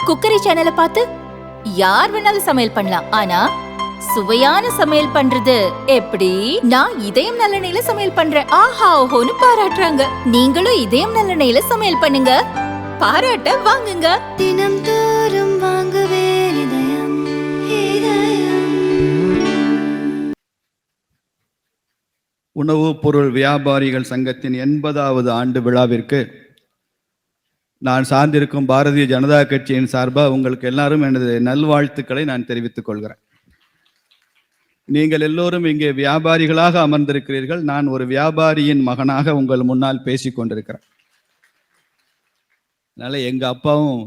Cookery சேனலை பார்த்து யார் வேணாலும் சமையல் பண்ணலாம். ஆனா சுவையான சமையல் பண்றது எப்படி? நான் இதயம் நல்லெண்ணெயில சமையல் பண்றேன். ஆஹா ஓஹோன்னு பாராட்டுறாங்க. நீங்களும் இதயம் நல்லெண்ணெயில சமையல் பண்ணுங்க, பாராட்ட வாங்குங்க. தினம் தோறும் வாங்குவே இதயம் இதயம். உணவுப் பொருள் வியாபாரிகள் சங்கத்தின் 80வது ஆண்டு விழாவிற்கு நான் சார்ந்திருக்கும் பாரதிய ஜனதா கட்சியின் சார்பாக உங்களுக்கு எல்லாரும் எனது நல்வாழ்த்துக்களை நான் தெரிவித்துக் கொள்கிறேன். நீங்கள் எல்லோரும் இங்கே வியாபாரிகளாக அமர்ந்திருக்கிறீர்கள். நான் ஒரு வியாபாரியின் மகனாக உங்கள் முன்னால் பேசிக் கொண்டிருக்கிறேன். அதனால எங்க அப்பாவும்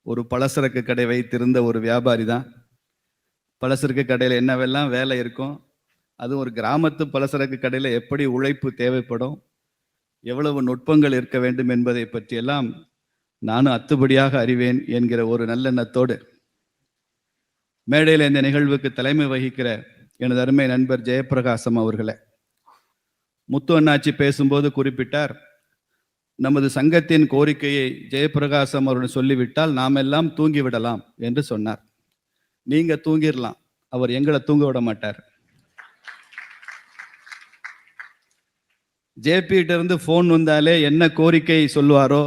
ஒரு பலசரக்கு கடை வைத்திருந்த ஒரு வியாபாரி தான். பலசரக்கு கடையில் என்னவெல்லாம் வேலை இருக்கும், அதுவும் ஒரு கிராமத்து பலசரக்கு கடையில் எப்படி உழைப்பு தேவைப்படும், எவ்வளவு நுட்பங்கள் இருக்க வேண்டும் என்பதை பற்றியெல்லாம் நானும் அத்துபடியாக அறிவேன் என்கிற ஒரு நல்லெண்ணத்தோடு மேடையில் இந்த நிகழ்வுக்கு தலைமை வகிக்கிற எனது அருமை நண்பர் ஜெயபிரகாசம் அவர்களே, முத்து அண்ணாச்சி பேசும்போது குறிப்பிட்டார், நமது சங்கத்தின் கோரிக்கையை ஜெயபிரகாசம் அவருடன் சொல்லிவிட்டால் நாம் எல்லாம் தூங்கிவிடலாம் என்று சொன்னார். நீங்க தூங்கிடலாம், அவர் எங்களை தூங்க விட மாட்டார். ஜேபிகிட்ட இருந்து போன் வந்தாலே என்ன கோரிக்கை சொல்லுவாரோ,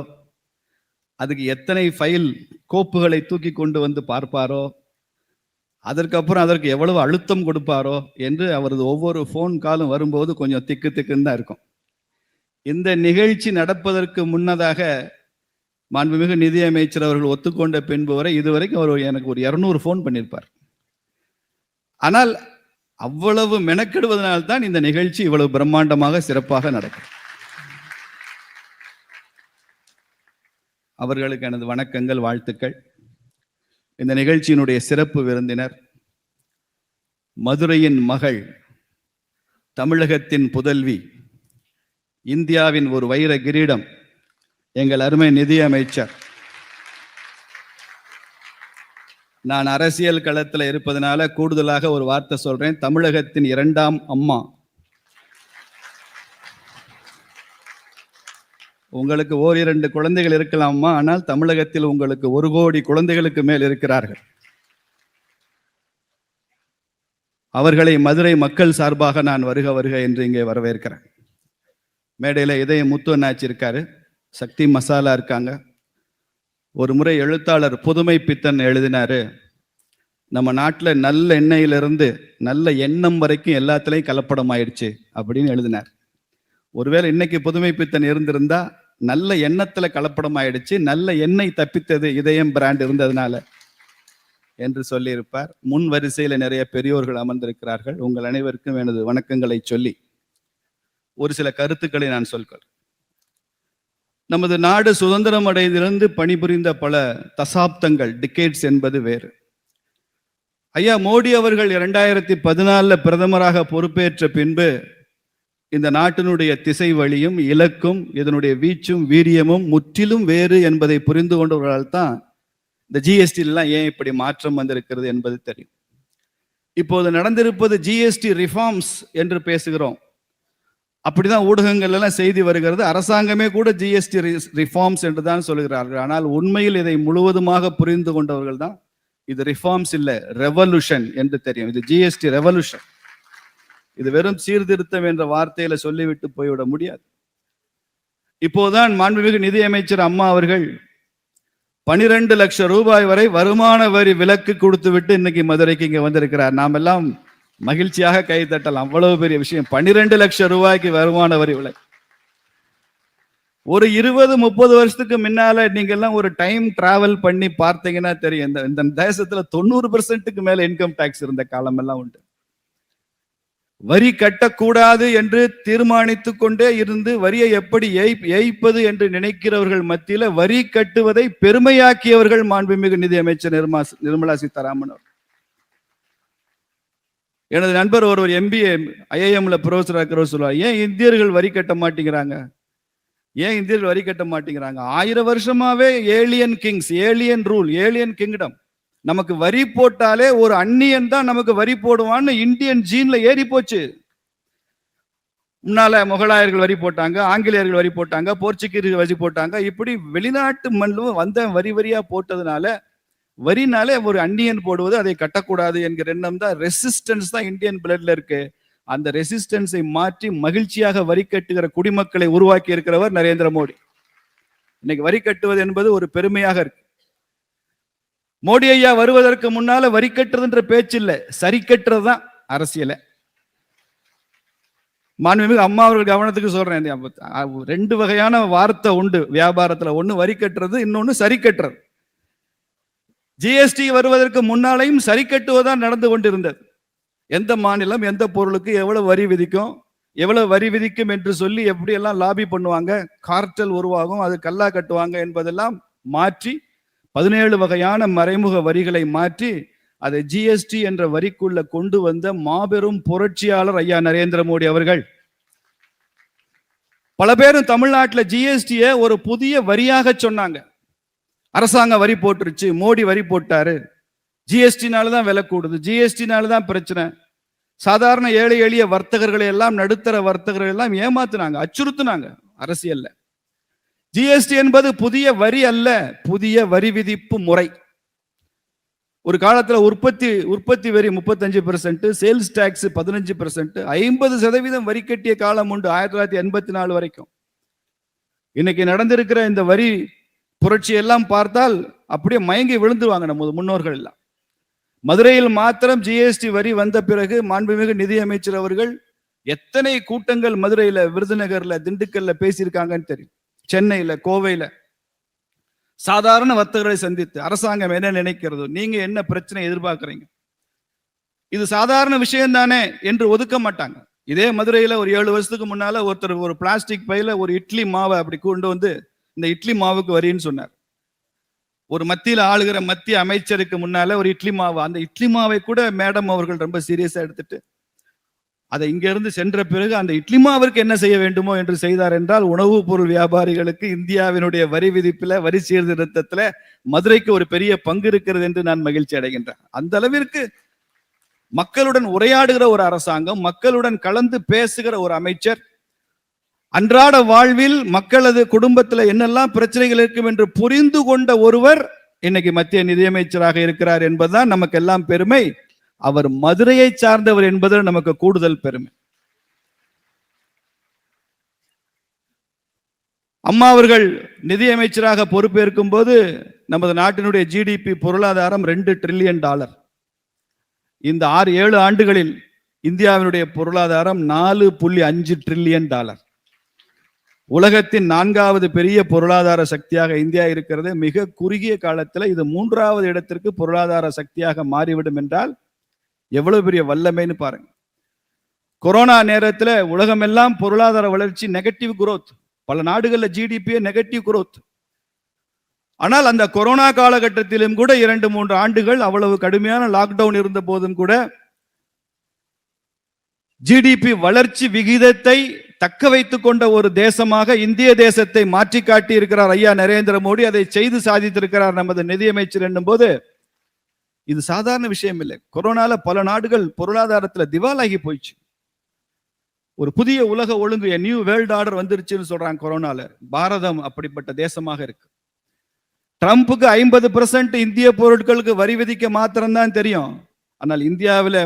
அதுக்கு எத்தனை ஃபைல் கோப்புகளை தூக்கி கொண்டு வந்து பார்ப்பாரோ, அதற்கப்புறம் அதற்கு எவ்வளவு அழுத்தம் கொடுப்பாரோ என்று அவரது ஒவ்வொரு ஃபோன் காலும் வரும்போது கொஞ்சம் திக்கு திக்குன்னு தான் இருக்கும். இந்த நிகழ்ச்சி நடப்பதற்கு முன்னதாக மாண்புமிகு நிதியமைச்சர் அவர்கள் ஒத்துக்கொண்ட பின்பு வரை இதுவரைக்கும் அவர் எனக்கு ஒரு 200 ஃபோன் பண்ணியிருப்பார். ஆனால் அவ்வளவு மெனக்கெடுவதனால்தான் இந்த நிகழ்ச்சி இவ்வளவு பிரம்மாண்டமாக சிறப்பாக நடக்கும். அவர்களுக்கு எனது வணக்கங்கள், வாழ்த்துக்கள். இந்த நிகழ்ச்சியினுடைய சிறப்பு விருந்தினர் மதுரையின் மகள், தமிழகத்தின் புதல்வி, இந்தியாவின் ஒரு வைர கிரீடம், எங்கள் அருமை நிதியமைச்சர். நான் அரசியல் களத்தில் இருப்பதனால கூடுதலாக ஒரு வார்த்தை சொல்றேன், தமிழகத்தின் 2ஆம் அம்மா. உங்களுக்கு 1-2 குழந்தைகள் இருக்கலாமா, ஆனால் தமிழகத்தில் உங்களுக்கு 1 கோடி குழந்தைகளுக்கு மேல் இருக்கிறார்கள். அவர்களை மதுரை மக்கள் சார்பாக நான் வருக வருக என்று இங்கே வரவேற்கிறேன். மேடையில் இதய முத்து அண்ணாச்சி இருக்காரு, சக்தி மசாலா இருக்காங்க. ஒரு முறை எழுத்தாளர் புதுமை பித்தன் எழுதினாரு, நம்ம நாட்டில் நல்ல எண்ணெயிலிருந்து நல்ல எண்ணம் வரைக்கும் எல்லாத்துலேயும் கலப்படம் ஆயிடுச்சு அப்படின்னு எழுதினார். ஒருவேளை இன்னைக்கு புதுமை பித்தன் இருந்திருந்தா நல்ல எண்ணத்துல கலப்படம் ஆயிடுச்சு, நல்ல எண்ணெய் தப்பித்தது இதயம் பிராண்ட் இருந்ததுனால என்று சொல்லியிருப்பார். முன் வரிசையில நிறைய பெரியோர்கள் அமர்ந்திருக்கிறார்கள். உங்கள் அனைவருக்கும் எனது வணக்கங்களை சொல்லி ஒரு சில கருத்துக்களை நான் சொல்கிறேன். நமது நாடு சுதந்திரம் அடைந்திருந்து பணிபுரிந்த பல தசாப்தங்கள், டிகேட்ஸ் என்பது வேறு. ஐயா மோடி அவர்கள் 2014 பிரதமராக பொறுப்பேற்ற பின்பு இந்த நாட்டினுடைய திசை வழியும் இலக்கும் இதனுடைய வீச்சும் வீரியமும் முற்றிலும் வேறு என்பதை புரிந்து கொண்டவர்களால் தான் இந்த ஜிஎஸ்டிலாம் ஏன் இப்படி மாற்றம் வந்திருக்கிறது என்பது தெரியும். இப்போது நடந்திருப்பது ஜிஎஸ்டி ரிஃபார்ம்ஸ் என்று பேசுகிறோம். அப்படிதான் ஊடகங்கள் எல்லாம் செய்தி வருகிறது. அரசாங்கமே கூட ஜிஎஸ்டி ரிஃபார்ம்ஸ் என்று தான் சொல்கிறார்கள். ஆனால் உண்மையில் இதை முழுவதுமாக புரிந்து கொண்டவர்கள் தான் இது ரிஃபார்ம்ஸ் இல்லை, ரெவல்யூஷன் என்று தெரியும். இது ஜிஎஸ்டி ரெவல்யூஷன். இது வெறும் சீர்திருத்தம் என்ற வார்த்தையில சொல்லிவிட்டு போய்விட முடியாது. இப்போதான் மாண்புமிகு நிதியமைச்சர் அம்மா அவர்கள் 12 லட்சம் ரூபாய் வரை வருமான வரி விலக்கு கொடுத்து விட்டு இன்னைக்கு மதுரைக்கு இங்க வந்திருக்கிறார். நாம் எல்லாம் மகிழ்ச்சியாக கை தட்டலாம், அவ்வளவு பெரிய விஷயம். 12 லட்சம் ரூபாய்க்கு வருமான வரி விலக்கு. ஒரு 20-30 வருஷத்துக்கு முன்னால நீங்க எல்லாம் ஒரு டைம் டிராவல் பண்ணி பார்த்தீங்கன்னா தெரியும், இந்த தேசத்துல 90% மேல இன்கம் டாக்ஸ் இருந்த காலம் எல்லாம் உண்டு. வரி கட்டக்கூடாது என்று தீர்மானித்து கொண்டே இருந்து வரியை எப்படி ஏய்ப்பது என்று நினைக்கிறவர்கள் மத்தியில வரி கட்டுவதை பெருமையாக்கியவர்கள் மாண்புமிகு நிதியமைச்சர் நிர்மலா சீதாராமன். எனது நண்பர் ஒருவர் MBA IIMல ப்ரொஃபஸர் இருக்கிறவர் சொல்லுவார், ஏன் இந்தியர்கள் வரி கட்ட மாட்டேங்கிறாங்க, ஏன் இந்தியர்கள் வரி கட்ட மாட்டேங்கிறாங்க? 1000 வருஷமாவே alien kings, alien rule, alien kingdom. நமக்கு வரி போட்டாலே ஒரு அந்நியன் தான் நமக்கு வரி போடுவான்னு இந்தியன் ஜீன்ல ஏறி போச்சு. முன்னால முகலாயர்கள் வரி போட்டாங்க, ஆங்கிலேயர்கள் வரி போட்டாங்க, போர்ச்சுகீயர்கள் வரி போட்டாங்க. இப்படி வெளிநாட்டு மண்ணும் வந்த வரி வரியா போட்டதுனால வரினாலே ஒரு அந்நியன் போடுவது, அதை கட்டக்கூடாது என்கிற எண்ணம் தான், ரெசிஸ்டன்ஸ் தான் இந்தியன் பிளட்ல இருக்கு. அந்த ரெசிஸ்டன்ஸை மாற்றி மகிழ்ச்சியாக வரி கட்டுகிற குடிமக்களை உருவாக்கி இருக்கிறவர் நரேந்திர மோடி. இன்னைக்கு வரி கட்டுவது என்பது ஒரு பெருமையாக இருக்கு. மோடி ஐயா வருவதற்கு முன்னால வரி கட்டுறதுன்ற பேச்சு இல்ல, சரி கட்டுறது தான் அரசியல. மாண்புமிகு அம்மா அவர்கள் கவனத்துக்கு சொல்றேன், 2 வகையான வார்த்தை உண்டு வியாபாரத்துல. ஒண்ணு வரி கட்டுறது, இன்னொன்னு சரி கட்டுறது. ஜிஎஸ்டி வருவதற்கு முன்னாலையும் சரி கட்டுவதுதான் நடந்து கொண்டிருந்தது. எந்த மாநிலம் எந்த பொருளுக்கு எவ்வளவு வரி விதிக்கும், எவ்வளவு வரி விதிக்கும் என்று சொல்லி எப்படி எல்லாம் லாபி பண்ணுவாங்க, கார்டல் உருவாகும், அது கல்லா கட்டுவாங்க என்பதெல்லாம் மாற்றி 17 வகையான மறைமுக வரிகளை மாற்றி அதை ஜிஎஸ்டி என்ற வரிக்குள்ள கொண்டு வந்த மாபெரும் புரட்சியாளர் ஐயா நரேந்திர மோடி அவர்கள். பல பேரும் தமிழ்நாட்டில் ஜிஎஸ்டியை ஒரு புதிய வரியாக சொன்னாங்க. அரசாங்கம் வரி போட்டுருச்சு, மோடி வரி போட்டாரு, ஜிஎஸ்டினாலதான் விலை கூடுது, ஜிஎஸ்டினாலதான் பிரச்சனை. சாதாரண ஏழை எளிய வர்த்தகர்களை எல்லாம், நடுத்தர வர்த்தகர்கள் எல்லாம் ஏமாத்துனாங்க, அச்சுறுத்தினாங்க அரசியல்ல. ஜிஎஸ்டி என்பது புதிய வரி அல்ல, புதிய வரி விதிப்பு முறை. ஒரு காலத்துல உற்பத்தி வரி 35%, சேல்ஸ் டாக்ஸ் 15%, 50% வரி கட்டிய காலம் உண்டு 1984 வரைக்கும். இன்னைக்கு நடந்திருக்கிற இந்த வரி புரட்சி எல்லாம் பார்த்தால் அப்படியே மயங்கி விழுந்துவாங்க நம்ம முன்னோர்கள் எல்லாம். மதுரையில் மாத்திரம் ஜிஎஸ்டி வரி வந்த பிறகு மாண்புமிகு நிதியமைச்சர் அவர்கள் எத்தனை கூட்டங்கள் மதுரையில, விருதுநகர்ல, திண்டுக்கல்ல பேசியிருக்காங்கன்னு தெரியும். சென்னையில, கோவையில சாதாரண வர்த்தகர்களை சந்தித்து அரசாங்கம் என்ன நினைக்கிறது, நீங்க என்ன பிரச்சனை எதிர்பார்க்கறீங்க, இது சாதாரண விஷயம் தானே என்று ஒதுக்க மாட்டாங்க. இதே மதுரையில ஒரு 7 வருஷத்துக்கு முன்னால ஒருத்தர் ஒரு பிளாஸ்டிக் பையில ஒரு இட்லி மாவை அப்படி கொண்டு வந்து, இந்த இட்லி மாவுக்கு வரின்னு சொன்னார். ஒரு மத்தியில் ஆளுகிற மத்திய அமைச்சருக்கு முன்னால ஒரு இட்லி மாவு, அந்த இட்லி மாவை கூட மேடம் அவர்கள் ரொம்ப சீரியஸா எடுத்துட்டு அதை இங்க இருந்து சென்ற பிறகு அந்த இட்லி மாவிற்கு என்ன செய்ய வேண்டுமோ என்று செய்தார் என்றால், உணவுப் பொருள் வியாபாரிகளுக்கு இந்தியாவினுடைய வரி விதிப்புல, வரி சீர்திருத்தத்துல மதுரைக்கு ஒரு பெரிய பங்கு இருக்கிறது என்று நான் மகிழ்ச்சி அடைகின்றேன். அந்த அளவிற்கு மக்களுடன் உரையாடுகிற ஒரு அரசாங்கம், மக்களுடன் கலந்து பேசுகிற ஒரு அமைச்சர், அன்றாட வாழ்வில் மக்களது குடும்பத்துல என்னெல்லாம் பிரச்சனைகள் இருக்கும் என்று புரிந்து கொண்ட ஒருவர் இன்னைக்கு மத்திய நிதியமைச்சராக இருக்கிறார் என்பதுதான் நமக்கு எல்லாம் பெருமை. அவர் மதுரையை சார்ந்தவர் என்பது நமக்கு கூடுதல் பெருமை. அம்மா அவர்கள் நிதியமைச்சராக பொறுப்பேற்கும் போது நமது நாட்டினுடைய ஜிடிபி பொருளாதாரம் $2 டிரில்லியன். இந்த 6-7 ஆண்டுகளில் இந்தியாவினுடைய பொருளாதாரம் $4.5 டிரில்லியன். உலகத்தின் 4வது பெரிய பொருளாதார சக்தியாக இந்தியா இருக்கிறது. மிக குறுகிய காலத்தில் இது 3வது இடத்திற்கு பொருளாதார சக்தியாக மாறிவிடும் என்றால் எவ்வளவு பெரிய வல்லமைன்னு பாருங்க. கொரோனா நேரத்தில் உலகமெல்லாம் பொருளாதார வளர்ச்சி நெகட்டிவ் குரோத், பல நாடுகளில் ஜிடிபியே நெகட்டிவ் குரோத். ஆனால் அந்த கொரோனா காலகட்டத்திலும் கூட 2-3 ஆண்டுகள் அவ்வளவு கடுமையான லாக்டவுன் இருந்த போதும் கூட ஜிடிபி வளர்ச்சி விகிதத்தை தக்க வைத்துக் கொண்ட ஒரு தேசமாக இந்திய தேசத்தை மாற்றி காட்டி இருக்கிறார் ஐயா நரேந்திர மோடி. அதை செய்து சாதித்திருக்கிறார் நமது நிதியமைச்சர் என்னும் போது இது சாதாரண விஷயம் இல்லை. கொரோனால பல நாடுகள் பொருளாதாரத்துல திவாலாகி போயிடுச்சு. ஒரு புதிய உலக ஒழுங்கு, நியூ வேர்ல்ட் ஆர்டர் வந்துருச்சுன்னு சொல்றாங்க கொரோனால. பாரதம் அப்படிப்பட்ட தேசமாக இருக்கு. ட்ரம்புக்கு 50% இந்திய பொருட்களுக்கு வரி விதிக்க மாத்திரம்தான் தெரியும். ஆனால் இந்தியாவில்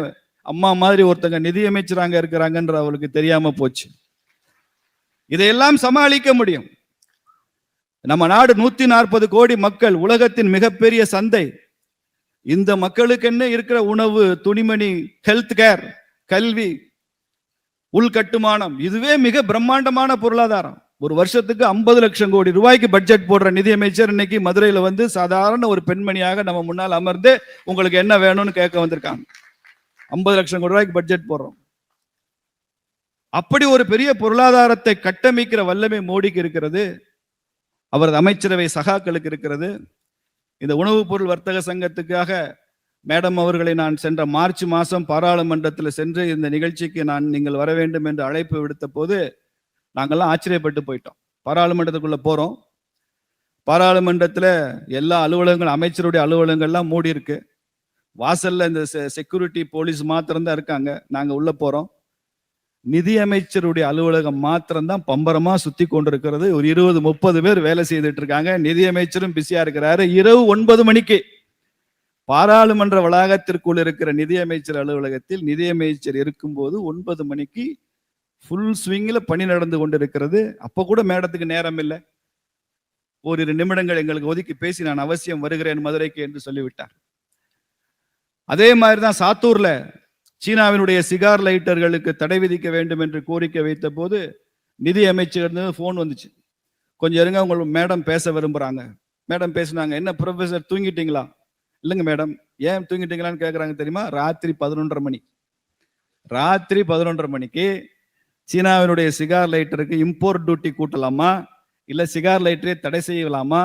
அம்மா மாதிரி ஒருத்தங்க நிதியமைச்சராங்க இருக்கிறாங்கன்ற அவளுக்கு தெரியாம போச்சு. இதையெல்லாம் சமாளிக்க முடியும். நம்ம நாடு 140 கோடி மக்கள், உலகத்தின் மிகப்பெரிய சந்தை. இந்த மக்களுக்கு என்ன இருக்கிற உணவு, துணிமணி, ஹெல்த் கேர், கல்வி, உள்கட்டுமானம், இதுவே மிக பிரம்மாண்டமான பொருளாதாரம். ஒரு வருஷத்துக்கு 50 லட்சம் கோடி ரூபாய்க்கு பட்ஜெட் போடுற நிதியமைச்சர் இன்னைக்கு மதுரையில வந்து சாதாரண ஒரு பெண்மணியாக நம்ம முன்னால் அமர்ந்து உங்களுக்கு என்ன வேணும்னு கேட்க வந்திருக்காங்க. 50 லட்சம் கோடி ரூபாய்க்கு பட்ஜெட் போடுறோம். அப்படி ஒரு பெரிய பொருளாதாரத்தை கட்டமைக்கிற வல்லமை மோடிக்கு இருக்கிறது, அவரது அமைச்சரவை சகாக்களுக்கு இருக்கிறது. இந்த உணவுப் பொருள் வர்த்தக சங்கத்துக்காக மேடம் அவர்களை நான் சென்ற மார்ச் மாதம் பாராளுமன்றத்தில் சென்று இந்த நிகழ்ச்சிக்கு நீங்கள் வர வேண்டும் என்று அழைப்பு விடுத்த போது நாங்கள்லாம் ஆச்சரியப்பட்டு போயிட்டோம். பாராளுமன்றத்துக்குள்ள போறோம். பாராளுமன்றத்தில் எல்லா அலுவலகங்கள், அமைச்சருடைய அலுவலகங்கள்லாம் மூடி இருக்கு. வாசல்ல இந்த செக்யூரிட்டி போலீஸ் மாத்திரம்தான் இருக்காங்க. நாங்க உள்ள போறோம். நிதியமைச்சருடைய அலுவலகம் மாத்திரம்தான் பம்பரமா சுத்தி கொண்டிருக்கிறது. ஒரு 20-30 பேர் வேலை செய்துட்டு இருக்காங்க. நிதியமைச்சரும் பிஸியா இருக்கிறாரு. இரவு 9 மணிக்கு பாராளுமன்ற வளாகத்திற்குள் இருக்கிற நிதியமைச்சர் அலுவலகத்தில் நிதியமைச்சர் இருக்கும்போது 9 மணிக்கு ஃபுல் ஸ்விங்கில் பணி நடந்து கொண்டிருக்கிறது. அப்ப கூட மேடத்துக்கு நேரம் இல்லை. ஓரிரு நிமிடங்கள் எங்களுக்கு ஒதுக்கி பேசி நான் அவசியம் வருகிறேன் மதுரைக்கு என்று சொல்லிவிட்டார். அதே மாதிரிதான் சாத்தூர்ல சீனாவினுடைய சிகார் லைட்டர்களுக்கு தடை விதிக்க வேண்டும் என்று கோரிக்கை வைத்த போது நிதி அமைச்சர் போன் வந்துச்சு. கொஞ்சம் இருங்க, உங்க மேடம் பேச விரும்புறாங்க. மேடம் பேசினாங்க. என்ன ப்ரொஃபசர் தூங்கிட்டீங்களா? இல்லைங்க மேடம். ஏன் தூங்கிட்டீங்களான்னு கேட்குறாங்க தெரியுமா? ராத்திரி 11:30 மணிக்கு சீனாவினுடைய சிகார் லைட்டருக்கு இம்போர்ட் டியூட்டி கூட்டலாமா, இல்லை சிகார் லைட்டரை தடை செய்யலாமா,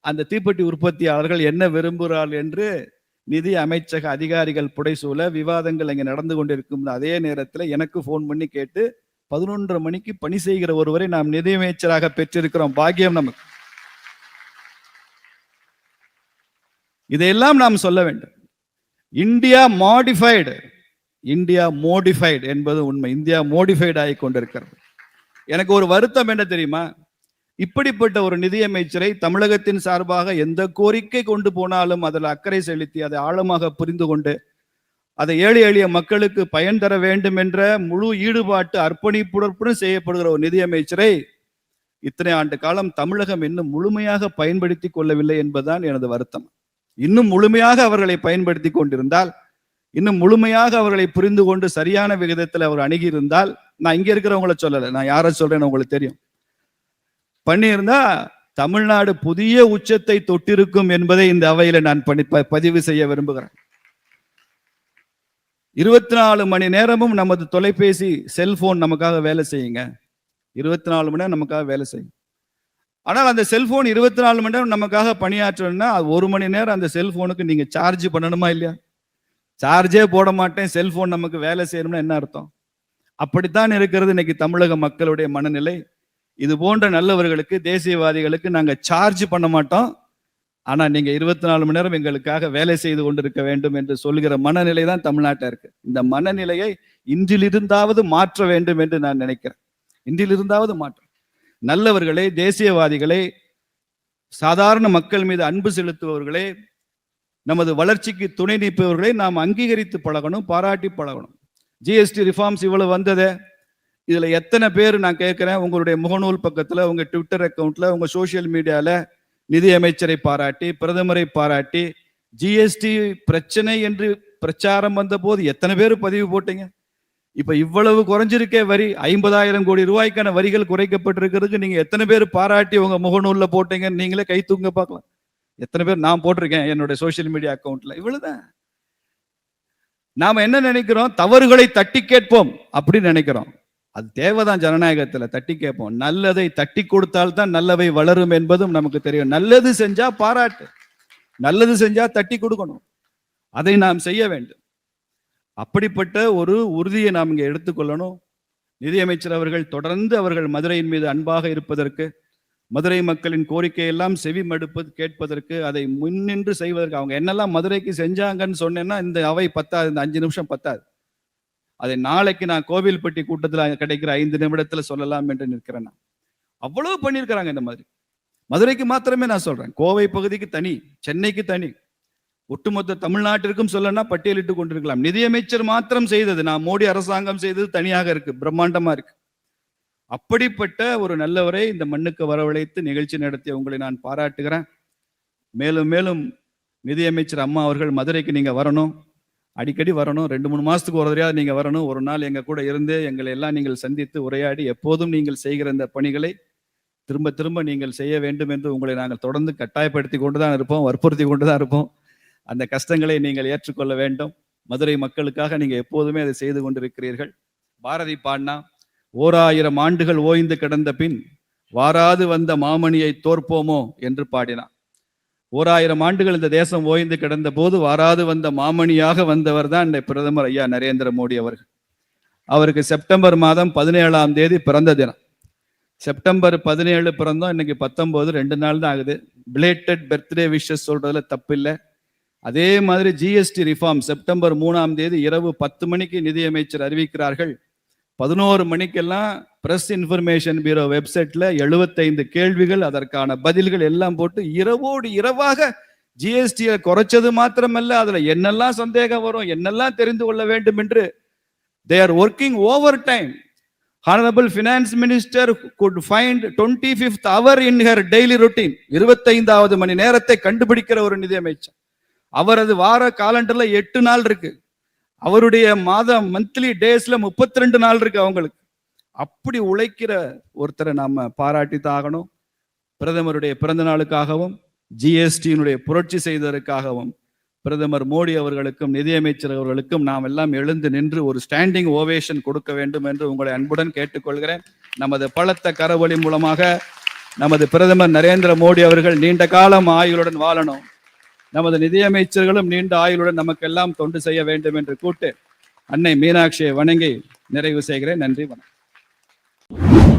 அந்த தீப்பெட்டி உற்பத்தியாளர்கள் என்ன விரும்புகிறார்கள் என்று நிதி அமைச்சக அதிகாரிகள் புடைசூழ விவாதங்கள் அங்கே நடந்து கொண்டிருக்கும். அதே நேரத்தில் எனக்கு போன் பண்ணி கேட்டு 11:30 மணிக்கு பணி செய்கிற ஒருவரை நாம் நிதியமைச்சராக பெற்றிருக்கிறோம். பாக்கியம் நமக்கு. இதையெல்லாம் நாம் சொல்ல வேண்டும். இந்தியா மோடிஃபைடு என்பது உண்மை. இந்தியா மோடிஃபைடு ஆகி கொண்டிருக்கிறது. எனக்கு ஒரு வருத்தம் என்ன தெரியுமா? இப்படிப்பட்ட ஒரு நிதியமைச்சரை தமிழகத்தின் சார்பாக எந்த கோரிக்கை கொண்டு போனாலும் அதில் அக்கறை செலுத்தி அதை ஆழமாக புரிந்து கொண்டு அதை ஏழை எளிய மக்களுக்கு பயன் தர வேண்டும் என்ற முழு ஈடுபாட்டு அர்ப்பணிப்புடன் செய்யப்படுகிற ஒரு நிதியமைச்சரை இத்தனை ஆண்டு காலம் தமிழகம் இன்னும் முழுமையாக பயன்படுத்தி கொள்ளவில்லை என்பதுதான் எனது வருத்தம். இன்னும் முழுமையாக அவர்களை பயன்படுத்தி கொண்டிருந்தால், இன்னும் முழுமையாக அவர்களை புரிந்து கொண்டு சரியான விகிதத்தில் அவர் அணுகி இருந்தால், நான் இங்க இருக்கிறவங்கள சொல்லலை, நான் யாரை சொல்றேன்னு உங்களுக்கு தெரியும், பண்ணியிருந்தா தமிழ்நாடு புதிய உச்சத்தை தொட்டிருக்கும் என்பதை இந்த அவையில நான் பதிவு செய்ய விரும்புகிறேன். 24 மணி நேரமும் நமது தொலைபேசி செல்போன் நமக்காக வேலை செய்யுங்க. 24 மணி நேரம் நமக்காக வேலை செய்யும். ஆனால் அந்த செல்போன் 24 மணி நேரம் நமக்காக பணியாற்றணும்னா 1 மணி நேரம் அந்த செல்போனுக்கு நீங்க சார்ஜ் பண்ணணுமா இல்லையா? சார்ஜே போட மாட்டேன், செல்போன் நமக்கு வேலை செய்யணும்னா என்ன அர்த்தம்? அப்படித்தான் இருக்கிறது இன்னைக்கு தமிழக மக்களுடைய மனநிலை. இது போன்ற நல்லவர்களுக்கு, தேசியவாதிகளுக்கு நாங்க சார்ஜ் பண்ண மாட்டோம், ஆனா நீங்க 24 மணி நேரம் எங்களுக்காக வேலை செய்து கொண்டிருக்க வேண்டும் என்று சொல்கிற மனநிலை தான் தமிழ்நாட்டில் இருக்கு. இந்த மனநிலையை இன்றிலிருந்தாவது மாற்ற வேண்டும் என்று நான் நினைக்கிறேன். இன்றிலிருந்தாவது மாற்ற நல்லவர்களே, தேசியவாதிகளே, சாதாரண மக்கள் மீது அன்பு செலுத்துபவர்களே, நமது வளர்ச்சிக்கு துணை நிற்பவர்களை நாம் அங்கீகரித்து பழகணும், பாராட்டி பழகணும். ஜிஎஸ்டி ரிஃபார்ம்ஸ் இவ்வளவு வந்ததே, இதுல எத்தனை பேர் நான் கேட்கிறேன், உங்களுடைய முகநூல் பக்கத்துல, உங்க ட்விட்டர் அக்கௌண்ட்ல, உங்க சோசியல் மீடியால நிதி அமைச்சரை பாராட்டி, பிரதமரை பாராட்டி, ஜிஎஸ்டி பிரச்சனை என்று பிரச்சாரம் வந்த போது எத்தனை பேர் பதிவு போட்டீங்க? இப்ப இவ்வளவு குறைஞ்சிருக்கே வரி, 50,000 கோடி ரூபாய்க்கான வரிகள் குறைக்கப்பட்டிருக்கிறதுக்கு நீங்க எத்தனை பேர் பாராட்டி உங்க முகநூல்ல போட்டீங்க? நீங்களே கை தூங்க பார்க்கலாம். எத்தனை பேர்? நான் போட்டிருக்கேன் என்னுடைய சோசியல் மீடியா அக்கௌண்ட்ல. இவ்வளவுதான். நாம என்ன நினைக்கிறோம்? தவறுகளை தட்டி கேட்போம் அப்படின்னு நினைக்கிறோம். அது தேவைதான். ஜனநாயகத்துல தட்டி கேட்போம். நல்லதை தட்டி கொடுத்தால் தான் நல்லவை வளரும் என்பதும் நமக்கு தெரியும். நல்லது செஞ்சா பாராட்டு, நல்லது செஞ்சா தட்டி கொடுக்கணும். அதை நாம் செய்ய வேண்டும். அப்படிப்பட்ட ஒரு உறுதியை நாம் இங்கே எடுத்துக்கொள்ளணும். நிதியமைச்சர் அவர்கள் தொடர்ந்து அவர்கள் மதுரையின் மீது அன்பாக இருப்பதற்கு, மதுரை மக்களின் கோரிக்கையெல்லாம் செவி மடுப்பது கேட்பதற்கு, அதை முன்னின்று செய்வதற்கு, அவங்க என்னெல்லாம் மதுரைக்கு செஞ்சாங்கன்னு சொன்னேன்னா இந்த அவை பத்தாது, இந்த 5 நிமிஷம் பத்தாது. அதை நாளைக்கு நான் கோவில்பட்டி கூட்டத்தில் கிடைக்கிற 5 நிமிடத்துல சொல்லலாம் என்று நிற்கிறேன். அவ்வளவு பண்ணியிருக்கிறாங்க இந்த மாதிரி. மதுரைக்கு மாத்திரமே நான் சொல்றேன், கோவை பகுதிக்கு தனி, சென்னைக்கு தனி, ஒட்டுமொத்த தமிழ்நாட்டிற்கும் சொல்லனா பட்டியலிட்டு கொண்டிருக்கலாம். நிதியமைச்சர் மாத்திரம் செய்தது, நான் மோடி அரசாங்கம் செய்தது தனியாக இருக்கு, பிரம்மாண்டமா இருக்கு. அப்படிப்பட்ட ஒரு நல்லவரை இந்த மண்ணுக்கு வரவழைத்து நிகழ்ச்சி நடத்திய உங்களை நான் பாராட்டுகிறேன். மேலும் மேலும் நிதியமைச்சர் அம்மா அவர்கள் மதுரைக்கு நீங்க வரணும், அடிக்கடி வரணும். 2-3 மாசத்துக்கு ஒரு தடவையாவது நீங்க வரணும். ஒரு நாள் எங்க கூட இருந்து எங்களை எல்லாம் நீங்கள் சந்தித்து உரையாடி எப்போதும் நீங்கள் செய்கிற இந்த பணிகளை திரும்ப திரும்ப நீங்கள் செய்ய வேண்டும் என்று உங்களை நாங்கள் தொடர்ந்து கட்டாயப்படுத்தி கொண்டுதான் இருப்போம், வற்புறுத்தி கொண்டுதான் இருப்போம். அந்த கஷ்டங்களை நீங்கள் ஏற்றுக்கொள்ள வேண்டும். மதுரை மக்களுக்காக நீங்க எப்போதுமே அதை செய்து கொண்டிருக்கிறீர்கள். பாரதி பாடினா, 1000 ஆண்டுகள் ஓய்ந்து கிடந்த பின் வாராது வந்த மாமணியை தோற்போமோ என்று பாடினார். 1000 ஆண்டுகள் இந்த தேசம் ஓய்ந்து கிடந்த போது வாராது வந்த மாமணியாக வந்தவர் தான் இந்த பிரதமர் ஐயா நரேந்திர மோடி அவர்கள். அவருக்கு செப்டம்பர் மாதம் 17ஆம் தேதி பிறந்த தினம். செப்டம்பர் 17 பிறந்தோம், இன்னைக்கு 19, 2 நாள் தான் ஆகுது. பிளேட்டட் பர்த்டே விஷஸ் சொல்றதுல தப்பில்லை. அதே மாதிரி ஜிஎஸ்டி ரிஃபார்ம் செப்டம்பர் 3ஆம் தேதி இரவு 10 மணிக்கு நிதியமைச்சர் அறிவிக்கிறார்கள். 11 மணிக்கெல்லாம் பிரஸ் இன்ஃபர்மேஷன் பியூரோ வெப்சைட்ல 75 கேள்விகள், அதற்கான பதில்கள் எல்லாம் போட்டு இரவோடு இரவாக ஜிஎஸ்டியை குறைச்சது மாத்திரமல்ல, அதுல என்னெல்லாம் சந்தேகம் வரும், என்னெல்லாம் தெரிந்து கொள்ள வேண்டும் என்று they are working overtime. Honorable Finance Minister could find 25th hour in her daily routine. 25வது மணி நேரத்தை கண்டுபிடிக்கிற ஒரு நிதியமைச்சர். அவரது வார காலண்டர்ல 8 நாள் இருக்கு. அவருடைய மாதம் மந்த்லி டேஸ்ல 32 நாள் இருக்கு அவங்களுக்கு. அப்படி உழைக்கிற ஒருத்தரை நாம பாராட்டி தாகணும். பிரதமருடைய பிறந்த நாளுக்காகவும் ஜிஎஸ்டியினுடைய புரட்சி செய்ததற்காகவும் பிரதமர் மோடி அவர்களுக்கும் நிதியமைச்சர் அவர்களுக்கும் நாம் எல்லாம் எழுந்து நின்று ஒரு ஸ்டாண்டிங் ஓவேஷன் கொடுக்க வேண்டும் என்று உங்களை அன்புடன் கேட்டுக்கொள்கிறேன். நமது பலத்த கரவொலி மூலமாக நமது பிரதமர் நரேந்திர மோடி அவர்கள் நீண்ட காலம் ஆயுளுடன் வாழணும், நமது நிதியமைச்சர்களும் நீண்ட ஆயுளுடன் நமக்கெல்லாம் தொண்டு செய்ய வேண்டும் என்று கூட்டு அன்னை மீனாட்சியை வணங்கி நிறைவு செய்கிறேன். நன்றி, வணக்கம்.